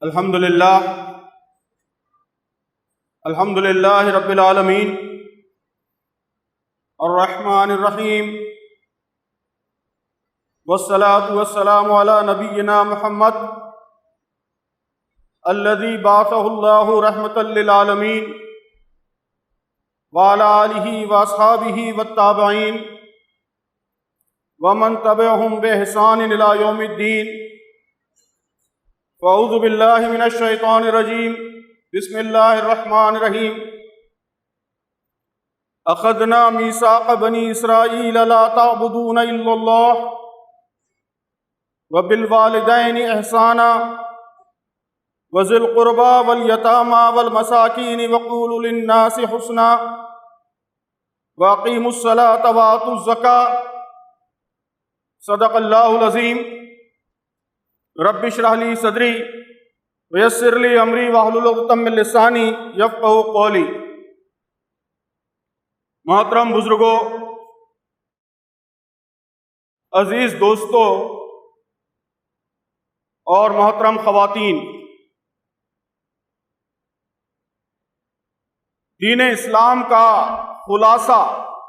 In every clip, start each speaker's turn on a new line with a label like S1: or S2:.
S1: الحمد للہ رب العالمین الرحمن الرحیم والصلاة والسلام علی نبینا محمد الذی بعثہ اللہ رحمۃ للعالمین وعلی آلہ واصحابہ والتابعین ومن تبعہم بإحسان الی یوم الدین۔ فاعوذ باللہ من الشیطان الرجیم، بسم اللہ الرحمن الرحیم۔ اخذنا میثاق بنی اسرائیل لا تعبدون الا اللہ وبالوالدین احسانا وذی القربى والیتامى والمساکین وقولوا للناس حسنا واقیموا الصلاة وآتوا الزکاة۔ صدق اللہ العظیم۔ رب اشرح لی صدری ویسر لی امری واحلل عقدۃ من لسانی یفقہوا قولی۔ محترم بزرگوں، عزیز دوستوں اور محترم خواتین، دین اسلام کا خلاصہ،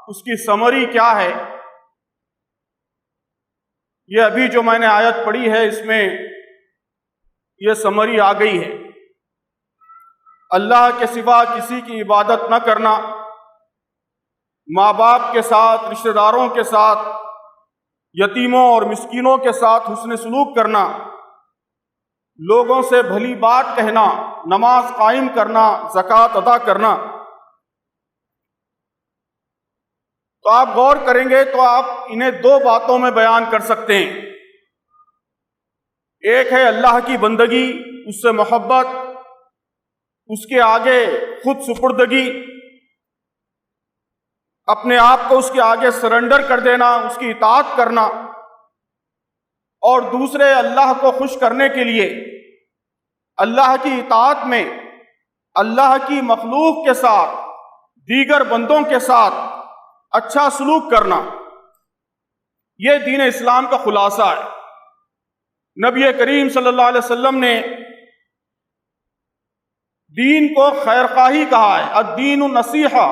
S1: اس کی سمری کیا ہے؟ یہ ابھی جو میں نے آیت پڑھی ہے اس میں یہ سمری آ گئی ہے۔ اللہ کے سوا کسی کی عبادت نہ کرنا، ماں باپ کے ساتھ، رشتہ داروں کے ساتھ، یتیموں اور مسکینوں کے ساتھ حسن سلوک کرنا، لوگوں سے بھلی بات کہنا، نماز قائم کرنا، زکوٰۃ ادا کرنا۔ تو آپ غور کریں گے تو آپ انہیں دو باتوں میں بیان کر سکتے ہیں۔ ایک ہے اللہ کی بندگی، اس سے محبت، اس کے آگے خود سپردگی، اپنے آپ کو اس کے آگے سرنڈر کر دینا، اس کی اطاعت کرنا۔ اور دوسرے، اللہ کو خوش کرنے کے لیے اللہ کی اطاعت میں اللہ کی مخلوق کے ساتھ، دیگر بندوں کے ساتھ اچھا سلوک کرنا۔ یہ دین اسلام کا خلاصہ ہے۔ نبی کریم صلی اللہ علیہ وسلم نے دین کو خیر خواہی کہا ہے۔ الدین النصیحہ،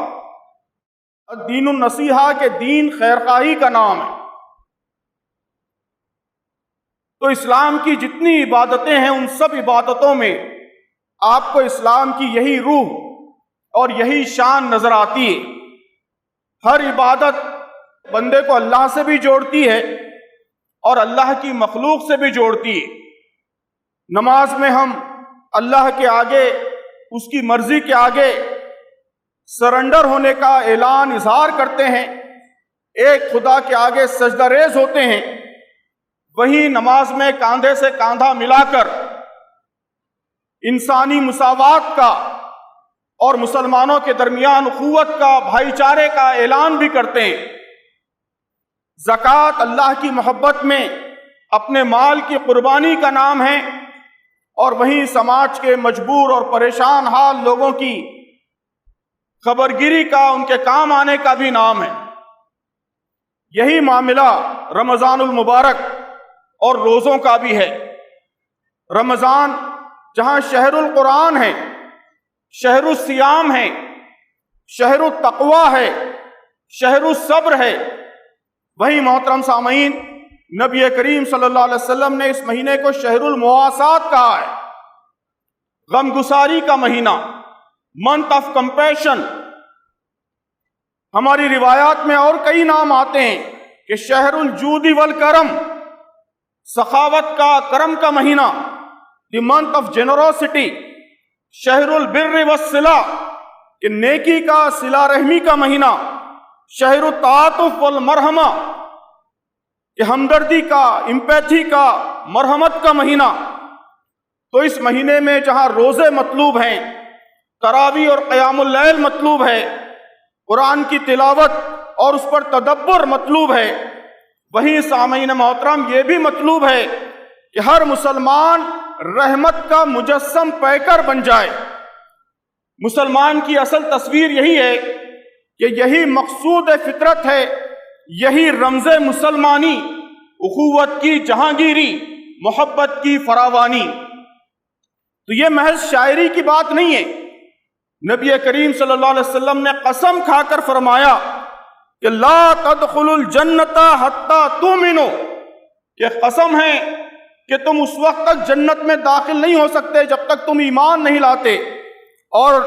S1: الدین النصیحہ کہ دین خیر خواہی کا نام ہے۔ تو اسلام کی جتنی عبادتیں ہیں ان سب عبادتوں میں آپ کو اسلام کی یہی روح اور یہی شان نظر آتی ہے۔ ہر عبادت بندے کو اللہ سے بھی جوڑتی ہے اور اللہ کی مخلوق سے بھی جوڑتی ہے۔ نماز میں ہم اللہ کے آگے، اس کی مرضی کے آگے سرنڈر ہونے کا اعلان، اظہار کرتے ہیں، ایک خدا کے آگے سجدہ ریز ہوتے ہیں۔ وہیں نماز میں کاندھے سے کاندھا ملا کر انسانی مساوات کا اور مسلمانوں کے درمیان اخوت کا، بھائی چارے کا اعلان بھی کرتے ہیں۔ زکوٰۃ اللہ کی محبت میں اپنے مال کی قربانی کا نام ہے اور وہیں سماج کے مجبور اور پریشان حال لوگوں کی خبرگیری کا، ان کے کام آنے کا بھی نام ہے۔ یہی معاملہ رمضان المبارک اور روزوں کا بھی ہے۔ رمضان جہاں شہر القرآن ہے، شہر الصیام ہے، شہر التقوی ہے، شہر الصبر ہے، وہی محترم سامعین نبی کریم صلی اللہ علیہ وسلم نے اس مہینے کو شہر المواسات کہا ہے، غم گساری کا مہینہ، منتھ آف کمپیشن۔ ہماری روایات میں اور کئی نام آتے ہیں کہ شہر الجود والکرم، سخاوت کا، کرم کا مہینہ، دی منتھ آف جنروسٹی، شہر البر والصلہ کہ نیکی کا، صلہ رحمی کا مہینہ، شہر التعاطف والمرحمہ کہ ہمدردی کا، امپیتھی کا، مرحمت کا مہینہ۔ تو اس مہینے میں جہاں روزے مطلوب ہیں، تراویح اور قیام اللیل مطلوب ہے، قرآن کی تلاوت اور اس پر تدبر مطلوب ہے، وہیں سامعین محترم یہ بھی مطلوب ہے کہ ہر مسلمان رحمت کا مجسم پیکر بن جائے۔ مسلمان کی اصل تصویر یہی ہے کہ یہی مقصود فطرت ہے، یہی رمز مسلمانی، اخوت کی جہانگیری، محبت کی فراوانی تو یہ محض شاعری کی بات نہیں ہے، نبی کریم صلی اللہ علیہ وسلم نے قسم کھا کر فرمایا کہ لا تدخلوا الجنت حتی تؤمنوا، کہ قسم ہے کہ تم اس وقت تک جنت میں داخل نہیں ہو سکتے جب تک تم ایمان نہیں لاتے، اور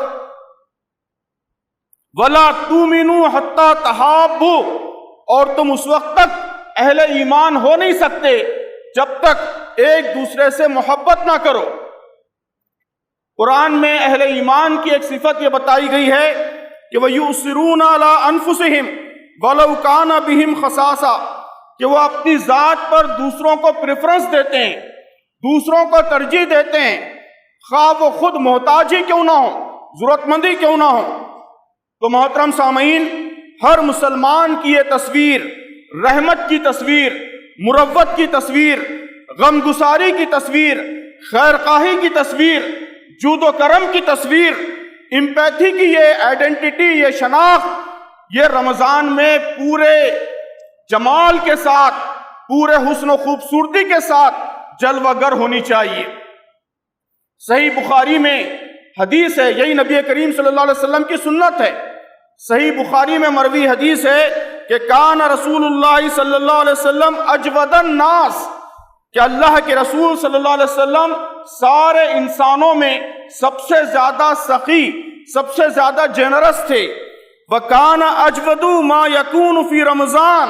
S1: ولا تؤمنوا حتی تحابوا، اور تم اس وقت تک اہل ایمان ہو نہیں سکتے جب تک ایک دوسرے سے محبت نہ کرو۔ قرآن میں اہل ایمان کی ایک صفت یہ بتائی گئی ہے کہ وَيُؤْثِرُونَ عَلَىٰ أَنفُسِهِمْ وَلَوْ كَانَ بِهِمْ خَصَاصَةٌ، کہ وہ اپنی ذات پر دوسروں کو پریفرنس دیتے ہیں، دوسروں کو ترجیح دیتے ہیں، خواہ وہ خود محتاج ہی کیوں نہ ہو، ضرورت مندی کیوں نہ ہو۔ تو محترم سامعین، ہر مسلمان کی یہ تصویر، رحمت کی تصویر، مروت کی تصویر، غم گساری کی تصویر، خیر خواہی کی تصویر، جود و کرم کی تصویر، امپیتھی کی یہ آئیڈینٹی، یہ شناخت، یہ رمضان میں پورے جمال کے ساتھ، پورے حسن و خوبصورتی کے ساتھ جلوہ گر ہونی چاہیے۔ صحیح بخاری میں حدیث ہے، یہی نبی کریم صلی اللہ علیہ وسلم کی سنت ہے، صحیح بخاری میں مروی حدیث ہے کہ کان رسول اللہ صلی اللہ علیہ وسلم اجود الناس، کہ اللہ کے رسول صلی اللہ علیہ وسلم سارے انسانوں میں سب سے زیادہ سخی، سب سے زیادہ جنرس تھے۔ وَكَانَ أَجْوَدُ مَا يَكُونُ فِي رمضان،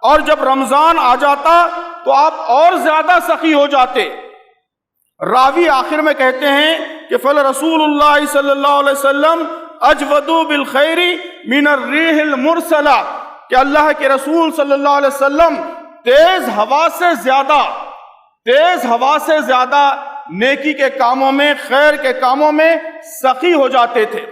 S1: اور جب رمضان آ جاتا تو آپ اور زیادہ سخی ہو جاتے۔ راوی آخر میں کہتے ہیں کہ فَلَرَسُولُ اللَّهِ صلی اللہ علیہ وسلم اجود بالخیر من الریح المرسلہ، کہ اللہ کے رسول صلی اللہ علیہ وسلم تیز ہوا سے زیادہ نیکی کے کاموں میں، خیر کے کاموں میں سخی ہو جاتے تھے۔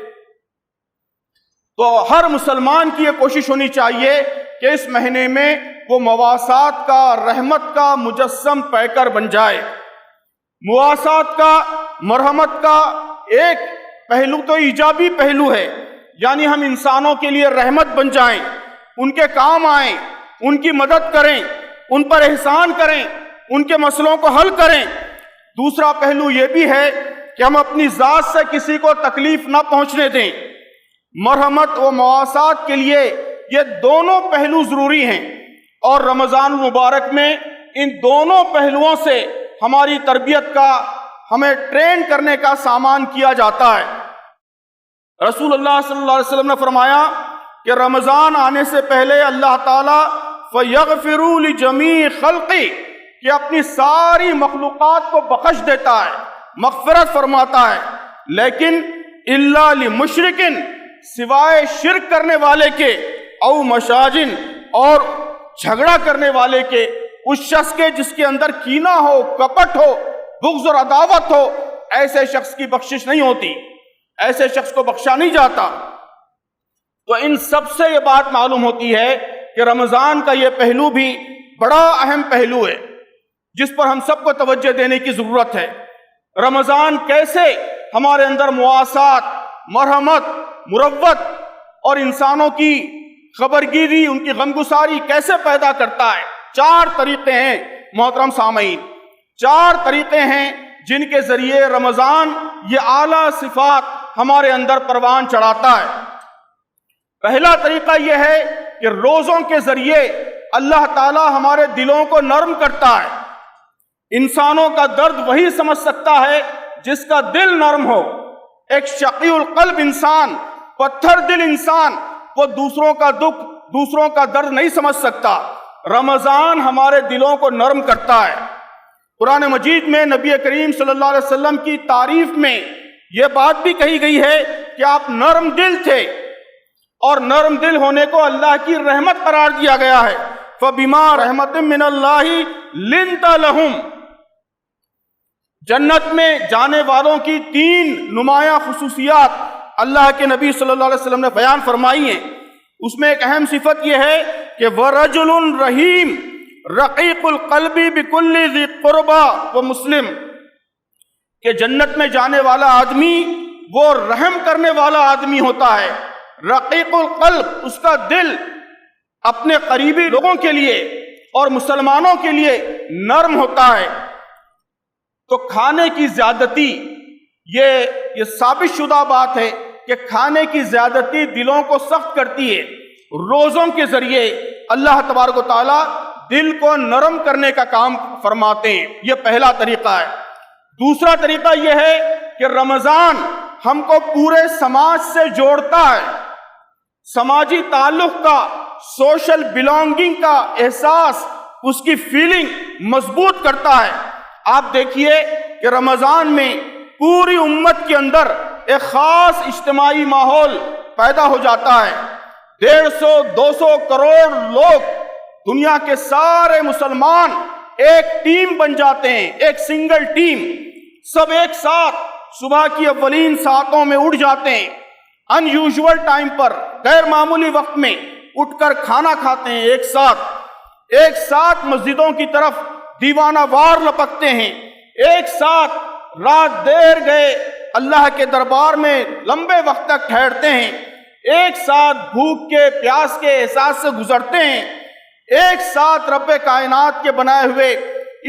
S1: تو ہر مسلمان کی یہ کوشش ہونی چاہیے کہ اس مہینے میں وہ مواسات کا، رحمت کا مجسم پیکر بن جائے۔ مواسات کا، مرحمت کا ایک پہلو تو ایجابی پہلو ہے، یعنی ہم انسانوں کے لیے رحمت بن جائیں، ان کے کام آئیں، ان کی مدد کریں، ان پر احسان کریں، ان کے مسئلوں کو حل کریں۔ دوسرا پہلو یہ بھی ہے کہ ہم اپنی ذات سے کسی کو تکلیف نہ پہنچنے دیں۔ مرحمت و مواسات کے لیے یہ دونوں پہلو ضروری ہیں، اور رمضان المبارک میں ان دونوں پہلوؤں سے ہماری تربیت کا، ہمیں ٹرین کرنے کا سامان کیا جاتا ہے۔ رسول اللہ صلی اللہ علیہ وسلم نے فرمایا کہ رمضان آنے سے پہلے اللہ تعالیٰ فَيَغْفِرُ لِجَمِيعِ خَلْقِ، کہ اپنی ساری مخلوقات کو بخش دیتا ہے، مغفرت فرماتا ہے، لیکن إِلَّا لِمُشْرِكٍ، سوائے شرک کرنے والے کے، او مشاجن، اور جھگڑا کرنے والے کے، اس شخص کے جس کے اندر کینہ ہو، کپٹ ہو، بغض اور عداوت ہو، ایسے شخص کی بخشش نہیں ہوتی، ایسے شخص کو بخشا نہیں جاتا۔ تو ان سب سے یہ بات معلوم ہوتی ہے کہ رمضان کا یہ پہلو بھی بڑا اہم پہلو ہے جس پر ہم سب کو توجہ دینے کی ضرورت ہے۔ رمضان کیسے ہمارے اندر مواسات، مرحمت، مروت اور انسانوں کی خبرگیری، ان کی غمگساری کیسے پیدا کرتا ہے۔ 4 طریقے ہیں محترم سامعین، 4 طریقے ہیں جن کے ذریعے رمضان یہ اعلیٰ صفات ہمارے اندر پروان چڑھاتا ہے۔ پہلا طریقہ یہ ہے کہ روزوں کے ذریعے اللہ تعالی ہمارے دلوں کو نرم کرتا ہے۔ انسانوں کا درد وہی سمجھ سکتا ہے جس کا دل نرم ہو۔ ایک شقی القلب انسان، پتھر دل انسان، وہ دوسروں کا دکھ، دوسروں کا درد نہیں سمجھ سکتا۔ رمضان ہمارے دلوں کو نرم کرتا ہے۔ قرآن مجید میں نبی کریم صلی اللہ علیہ وسلم کی تعریف میں یہ بات بھی کہی گئی ہے کہ آپ نرم دل تھے، اور نرم دل ہونے کو اللہ کی رحمت قرار دیا گیا ہے۔ فَبِمَا رَحْمَةٍ مِّنَ اللَّهِ لِنْتَ لَهُمْ۔ جنت میں جانے والوں کی 3 نمایاں خصوصیات اللہ کے نبی صلی اللہ علیہ وسلم نے بیان فرمائی ہیں۔ اس میں ایک اہم صفت یہ ہے کہ وَرَجُلٌ رَحِيمٌ رَقِيقُ الْقَلْبِ بِكُلِّ ذِي قُرْبَى وَمُسْلِمٌ، کہ جنت میں جانے والا آدمی وہ رحم کرنے والا آدمی ہوتا ہے۔ رقیق القلب، اس کا دل اپنے قریبی لوگوں کے لیے اور مسلمانوں کے لیے نرم ہوتا ہے۔ تو کھانے کی زیادتی، یہ ثابت شدہ بات ہے کہ کھانے کی زیادتی دلوں کو سخت کرتی ہے۔ روزوں کے ذریعے اللہ تبارک و تعالیٰ دل کو نرم کرنے کا کام فرماتے ہیں، یہ پہلا طریقہ ہے۔ دوسرا طریقہ یہ ہے کہ رمضان ہم کو پورے سماج سے جوڑتا ہے، سماجی تعلق کا، سوشل بلانگنگ کا احساس، اس کی فیلنگ مضبوط کرتا ہے۔ آپ دیکھیے کہ رمضان میں پوری امت کے اندر ایک خاص اجتماعی ماحول پیدا ہو جاتا ہے۔ 150-200 کروڑ لوگ، دنیا کے سارے مسلمان ایک ٹیم بن جاتے ہیں، ایک سنگل ٹیم، سب ایک ساتھ صبح کی اولین ساعتوں میں اٹھ جاتے ہیں، ان یوزول ٹائم پر، غیر معمولی وقت میں اٹھ کر کھانا کھاتے ہیں، ایک ساتھ مسجدوں کی طرف دیوانہ وار لپکتے ہیں، ایک ساتھ رات دیر گئے اللہ کے دربار میں لمبے وقت تک ٹھہرتے ہیں، ایک ساتھ بھوک کے پیاس کے احساس سے گزرتے ہیں، ایک ساتھ رب کائنات کے بنائے ہوئے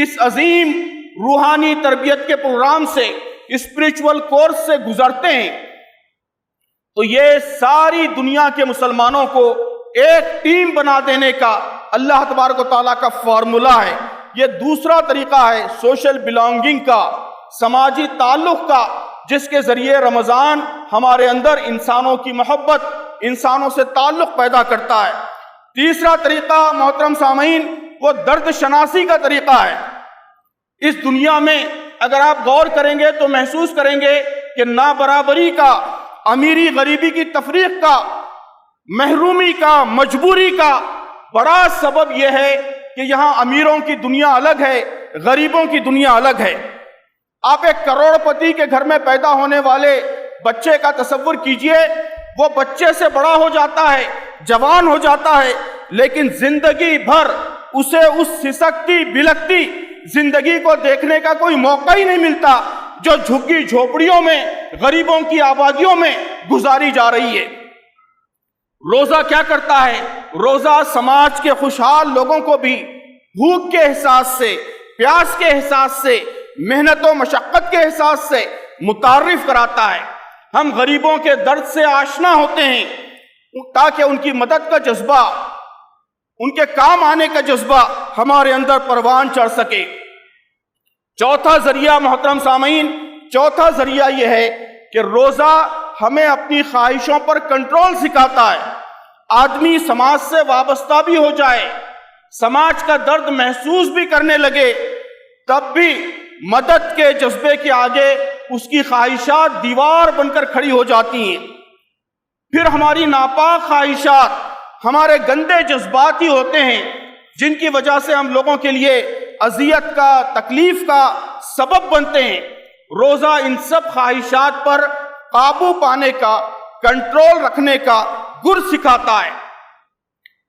S1: اس عظیم روحانی تربیت کے پروگرام سے، اسپریچول کورس سے گزرتے ہیں۔ تو یہ ساری دنیا کے مسلمانوں کو ایک ٹیم بنا دینے کا اللہ تبارک و تعالیٰ کا فارمولہ ہے۔ یہ دوسرا طریقہ ہے سوشل بلانگنگ کا، سماجی تعلق کا، جس کے ذریعے رمضان ہمارے اندر انسانوں کی محبت، انسانوں سے تعلق پیدا کرتا ہے۔ تیسرا طریقہ محترم سامعین، وہ درد شناسی کا طریقہ ہے۔ اس دنیا میں اگر آپ غور کریں گے تو محسوس کریں گے کہ نابرابری کا، امیری غریبی کی تفریق کا، محرومی کا، مجبوری کا بڑا سبب یہ ہے کہ یہاں امیروں کی دنیا الگ ہے، غریبوں کی دنیا الگ ہے۔ آپ ایک کروڑ پتی کے گھر میں پیدا ہونے والے بچے کا تصور کیجئے، وہ بچے سے بڑا ہو جاتا ہے، جوان ہو جاتا ہے، لیکن زندگی بھر اسے اس سسکتی بلکتی زندگی کو دیکھنے کا کوئی موقع ہی نہیں ملتا جو جھگی جھوپڑیوں میں، غریبوں کی آبادیوں میں گزاری جا رہی ہے۔ روزہ کیا کرتا ہے؟ روزہ سماج کے خوشحال لوگوں کو بھی بھوک کے احساس سے، پیاس کے احساس سے، محنت و مشقت کے احساس سے متعارف کراتا ہے۔ ہم غریبوں کے درد سے آشنا ہوتے ہیں تاکہ ان کی مدد کا جذبہ، ان کے کام آنے کا جذبہ ہمارے اندر پروان چڑھ سکے۔ چوتھا ذریعہ محترم سامعین، چوتھا ذریعہ یہ ہے کہ روزہ ہمیں اپنی خواہشوں پر کنٹرول سکھاتا ہے۔ آدمی سماج سے وابستہ بھی ہو جائے، سماج کا درد محسوس بھی کرنے لگے، تب بھی مدد کے جذبے کے آگے اس کی خواہشات دیوار بن کر کھڑی ہو جاتی ہیں۔ پھر ہماری ناپاک خواہشات ہمارے گندے جذبات ہی ہوتے ہیں جن کی وجہ سے ہم لوگوں کے لیے اذیت کا، تکلیف کا سبب بنتے ہیں۔ روزہ ان سب خواہشات پر قابو پانے کا، کنٹرول رکھنے کا گر سکھاتا ہے۔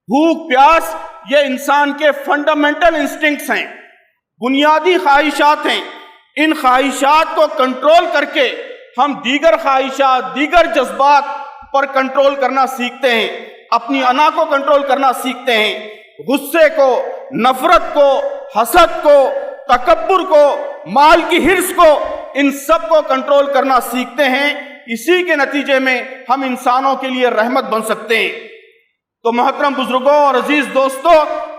S1: بھوک پیاس یہ انسان کے فنڈامنٹل انسٹنکٹس ہیں، بنیادی خواہشات ہیں۔ ان خواہشات کو کنٹرول کر کے ہم دیگر خواہشات، دیگر جذبات پر کنٹرول کرنا سیکھتے ہیں، اپنی انا کو کنٹرول کرنا سیکھتے ہیں، غصے کو، نفرت کو، حسد کو، تکبر کو، مال کی حرص کو، ان سب کو کنٹرول کرنا سیکھتے ہیں۔ اسی کے نتیجے میں ہم انسانوں کے لیے رحمت بن سکتے ہیں۔ تو محترم بزرگوں اور عزیز دوستو،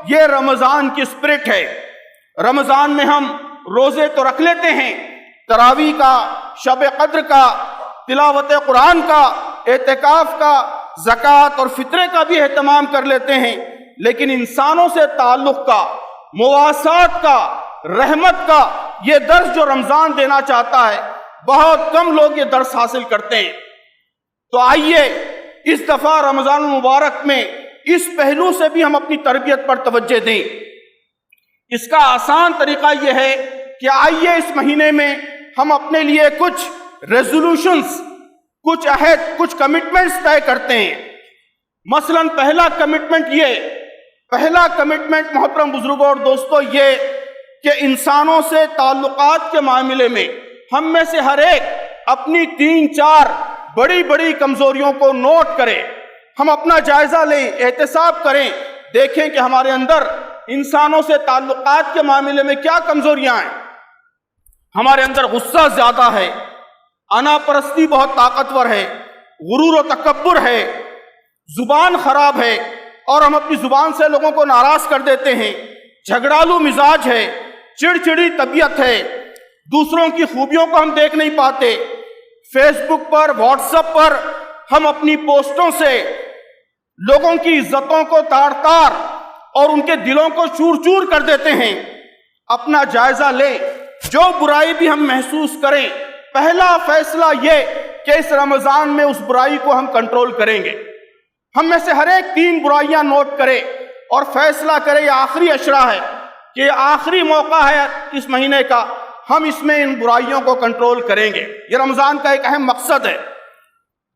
S1: یہ رمضان کی اسپرٹ ہے۔ رمضان میں ہم روزے تو رکھ لیتے ہیں، تراویح کا، شب قدر کا، تلاوت قرآن کا، اعتکاف کا، زکوٰۃ اور فطرے کا بھی اہتمام کر لیتے ہیں، لیکن انسانوں سے تعلق کا، مواسات کا، رحمت کا یہ درس جو رمضان دینا چاہتا ہے، بہت کم لوگ یہ درس حاصل کرتے ہیں۔ تو آئیے اس دفعہ رمضان المبارک میں اس پہلو سے بھی ہم اپنی تربیت پر توجہ دیں۔ اس کا آسان طریقہ یہ ہے کہ آئیے اس مہینے میں ہم اپنے لیے کچھ ریزولوشنز، کچھ عہد، کچھ کمٹمنٹس طے کرتے ہیں۔ مثلا پہلا کمٹمنٹ محترم بزرگوں اور دوستو یہ کہ انسانوں سے تعلقات کے معاملے میں ہم میں سے ہر ایک اپنی 3-4 بڑی بڑی کمزوریوں کو نوٹ کرے، ہم اپنا جائزہ لیں، احتساب کریں، دیکھیں کہ ہمارے اندر انسانوں سے تعلقات کے معاملے میں کیا کمزوریاں ہیں۔ ہمارے اندر غصہ زیادہ ہے، انا پرستی بہت طاقتور ہے، غرور و تکبر ہے، زبان خراب ہے اور ہم اپنی زبان سے لوگوں کو ناراض کر دیتے ہیں، جھگڑالو مزاج ہے، چڑچڑی طبیعت ہے، دوسروں کی خوبیوں کو ہم دیکھ نہیں پاتے، فیس بک پر، واٹس ایپ پر ہم اپنی پوسٹوں سے لوگوں کی عزتوں کو تار تار اور ان کے دلوں کو چور چور کر دیتے ہیں۔ اپنا جائزہ لیں، جو برائی بھی ہم محسوس کریں، پہلا فیصلہ یہ کہ اس رمضان میں اس برائی کو ہم کنٹرول کریں گے۔ ہم میں سے ہر ایک 3 برائیاں نوٹ کرے اور فیصلہ کرے، یہ آخری عشرہ ہے کہ یہ آخری موقع ہے اس مہینے کا، ہم اس میں ان برائیوں کو کنٹرول کریں گے۔ یہ رمضان کا ایک اہم مقصد ہے۔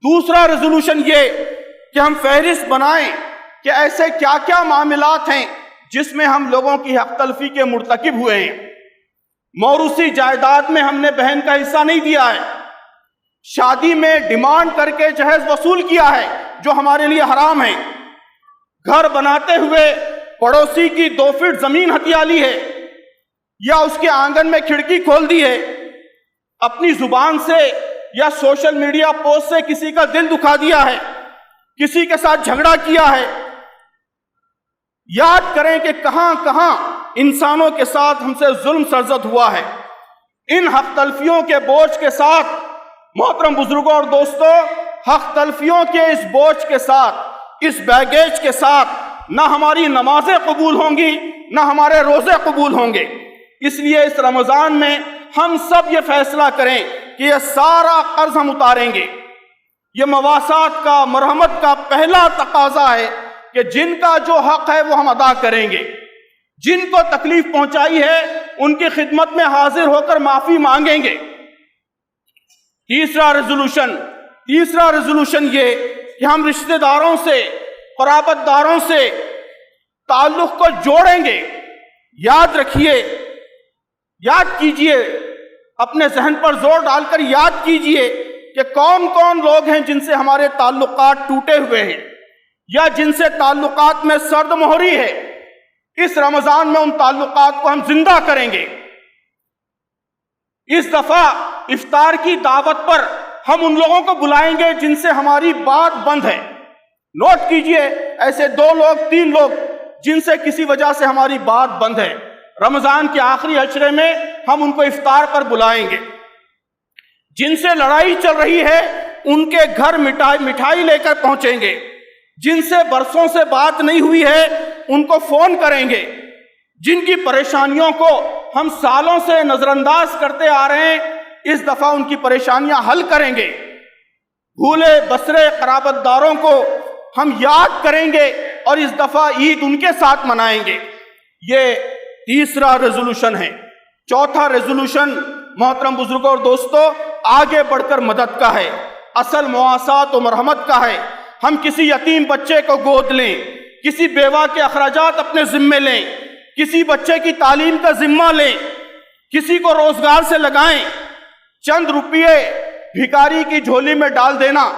S1: دوسرا ریزولوشن یہ کہ ہم فہرست بنائیں کہ ایسے کیا کیا معاملات ہیں جس میں ہم لوگوں کی حق تلفی کے مرتکب ہوئے ہیں۔ موروثی جائیداد میں ہم نے بہن کا حصہ نہیں دیا ہے، شادی میں ڈیمانڈ کر کے جہیز وصول کیا ہے جو ہمارے لیے حرام ہے، گھر بناتے ہوئے پڑوسی کی 2 فٹ زمین ہتھیا لی ہے یا اس کے آنگن میں کھڑکی کھول دی ہے، اپنی زبان سے یا سوشل میڈیا پوسٹ سے کسی کا دل دکھا دیا ہے، کسی کے ساتھ جھگڑا کیا ہے۔ یاد کریں کہ کہاں کہاں انسانوں کے ساتھ ہم سے ظلم سرزد ہوا ہے۔ ان حق تلفیوں کے بوجھ کے ساتھ محترم بزرگوں اور دوستوں، حق تلفیوں کے اس بوجھ کے ساتھ، اس بیگیج کے ساتھ نہ ہماری نمازیں قبول ہوں گی، نہ ہمارے روزے قبول ہوں گے۔ اس لیے اس رمضان میں ہم سب یہ فیصلہ کریں کہ یہ سارا قرض ہم اتاریں گے۔ یہ مواسات کا، مرحمت کا پہلا تقاضا ہے کہ جن کا جو حق ہے وہ ہم ادا کریں گے، جن کو تکلیف پہنچائی ہے ان کی خدمت میں حاضر ہو کر معافی مانگیں گے۔ تیسرا ریزولوشن یہ کہ ہم رشتہ داروں سے، قرابت داروں سے تعلق کو جوڑیں گے۔ یاد رکھیے، یاد کیجئے، اپنے ذہن پر زور ڈال کر یاد کیجئے کہ کون کون لوگ ہیں جن سے ہمارے تعلقات ٹوٹے ہوئے ہیں یا جن سے تعلقات میں سرد مہری ہے۔ اس رمضان میں ان تعلقات کو ہم زندہ کریں گے۔ اس دفعہ افطار کی دعوت پر ہم ان لوگوں کو بلائیں گے جن سے ہماری بات بند ہے۔ نوٹ کیجئے، ایسے 2 لوگ 3 لوگ جن سے کسی وجہ سے ہماری بات بند ہے، رمضان کے آخری عشرے میں ہم ان کو افطار پر بلائیں گے۔ جن سے لڑائی چل رہی ہے ان کے گھر مٹھائی لے کر پہنچیں گے۔ جن سے برسوں سے بات نہیں ہوئی ہے ان کو فون کریں گے۔ جن کی پریشانیوں کو ہم سالوں سے نظر انداز کرتے آ رہے ہیں، اس دفعہ ان کی پریشانیاں حل کریں گے۔ بھولے بسرے قرابت داروں کو ہم یاد کریں گے اور اس دفعہ عید ان کے ساتھ منائیں گے۔ یہ تیسرا ریزولوشن ہے۔ چوتھا ریزولوشن محترم بزرگوں اور دوستوں، آگے بڑھ کر مدد کا ہے، اصل مواسات و مرحمت کا ہے۔ ہم کسی یتیم بچے کو گود لیں، کسی بیوہ کے اخراجات اپنے ذمے لیں، کسی بچے کی تعلیم کا ذمہ لیں، کسی کو روزگار سے لگائیں۔ چند روپیے بھکاری کی جھولی میں ڈال دینا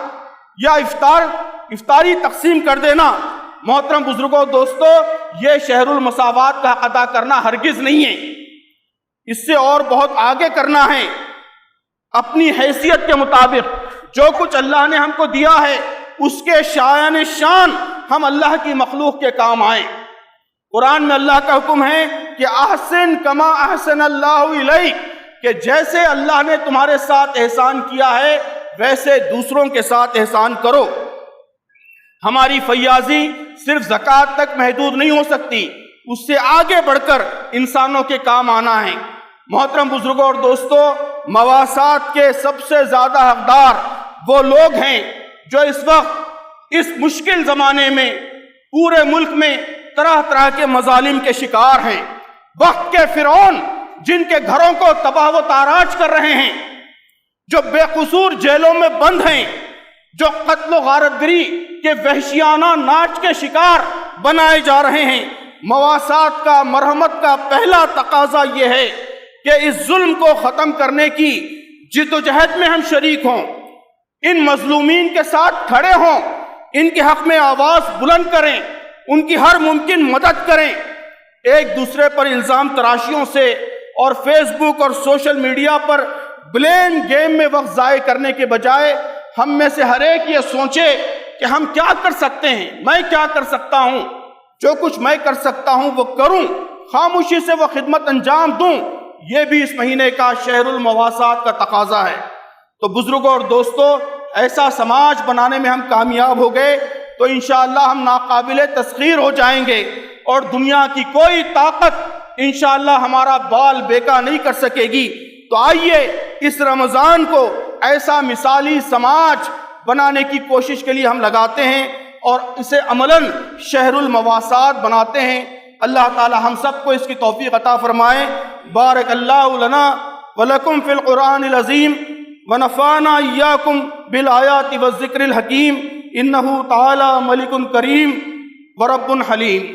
S1: یا افطاری تقسیم کر دینا، محترم بزرگوں دوستوں، یہ شہر المساوات کا ادا کرنا ہرگز نہیں ہے۔ اس سے اور بہت آگے کرنا ہے۔ اپنی حیثیت کے مطابق جو کچھ اللہ نے ہم کو دیا ہے اس کے شایان شان ہم اللہ کی مخلوق کے کام آئیں۔ قرآن میں اللہ کا حکم ہے کہ احسن کما احسن اللہ الیک، کہ جیسے اللہ نے تمہارے ساتھ احسان کیا ہے ویسے دوسروں کے ساتھ احسان کرو۔ ہماری فیاضی صرف زکوٰۃ تک محدود نہیں ہو سکتی، اس سے آگے بڑھ کر انسانوں کے کام آنا ہے۔ محترم بزرگوں اور دوستوں، مواسات کے سب سے زیادہ حقدار وہ لوگ ہیں جو اس وقت اس مشکل زمانے میں پورے ملک میں طرح طرح کے مظالم کے شکار ہیں۔ وقت کے فرعون جن کے گھروں کو تباہ و تاراج کر رہے ہیں، جو بے قصور جیلوں میں بند ہیں، جو قتل و غارتگری کے وحشیانہ ناچ کے شکار بنائے جا رہے ہیں، مواسات کا، مرحمت کا پہلا تقاضا یہ ہے کہ اس ظلم کو ختم کرنے کی جد و جہد میں ہم شریک ہوں، ان مظلومین کے ساتھ کھڑے ہوں، ان کے حق میں آواز بلند کریں، ان کی ہر ممکن مدد کریں۔ ایک دوسرے پر الزام تراشیوں سے اور فیس بک اور سوشل میڈیا پر بلین گیم میں وقت ضائع کرنے کے بجائے ہم میں سے ہر ایک یہ سوچے کہ ہم کیا کر سکتے ہیں، میں کیا کر سکتا ہوں، جو کچھ میں کر سکتا ہوں وہ کروں، خاموشی سے وہ خدمت انجام دوں۔ یہ بھی اس مہینے کا شہر المواسات کا تقاضا ہے۔ تو بزرگوں اور دوستو، ایسا سماج بنانے میں ہم کامیاب ہو گئے تو انشاءاللہ ہم ناقابل تسخیر ہو جائیں گے، اور دنیا کی کوئی طاقت انشاءاللہ ہمارا بال بیکا نہیں کر سکے گی۔ تو آئیے اس رمضان کو ایسا مثالی سماج بنانے کی کوشش کے لیے ہم لگاتے ہیں اور اسے عملاً شہر المواسات بناتے ہیں۔ اللہ تعالی ہم سب کو اس کی توفیق عطا فرمائے۔ بارک اللہ لنا ولکم فی القرآن العظیم ونفعنا ایاکم بالآیات والذکر الحکیم، انہ تعالی ملک کریم ورب حلیم۔